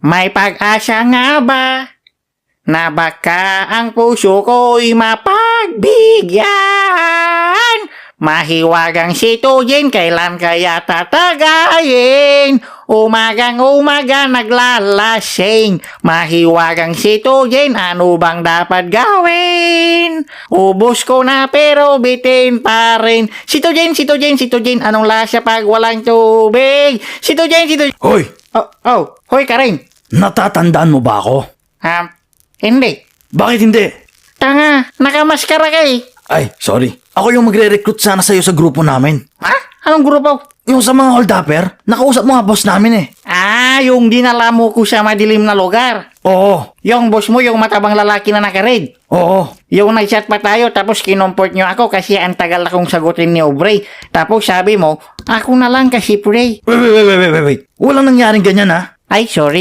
May pag-asa nga ba na baka ang puso ko'y mapagbigyan? Mahiwagang situgin, kailan kaya tatagayin? Umagang-umaga naglalasing. Mahiwagang situgin, ano bang dapat gawin? Ubus ko na pero bitin pa rin. Situgin, anong lasa pag walang tubig? Situgin. Hoy, Hoy Karing. natatandaan mo ba ako? Hindi. Bakit hindi? Tanga, nakamaskara ka eh. Ay, sorry. Ako yung magre-recruit sana sa'yo sa grupo namin. Ha? Anong grupo? Yung sa mga hold-upper, nakausap mo nga boss namin eh. Yung dinala mo ko sa madilim na lugar. Oo, Yung boss mo, yung matabang lalaki na naka-red. oo. Yung nag-chat pa tayo, tapos kinumport nyo ako kasi ang tagal akong sagutin ni Aubrey. Tapos sabi mo, ako na lang kasi pre. Wait. Walang nangyaring ganyan ha. Ay, sorry.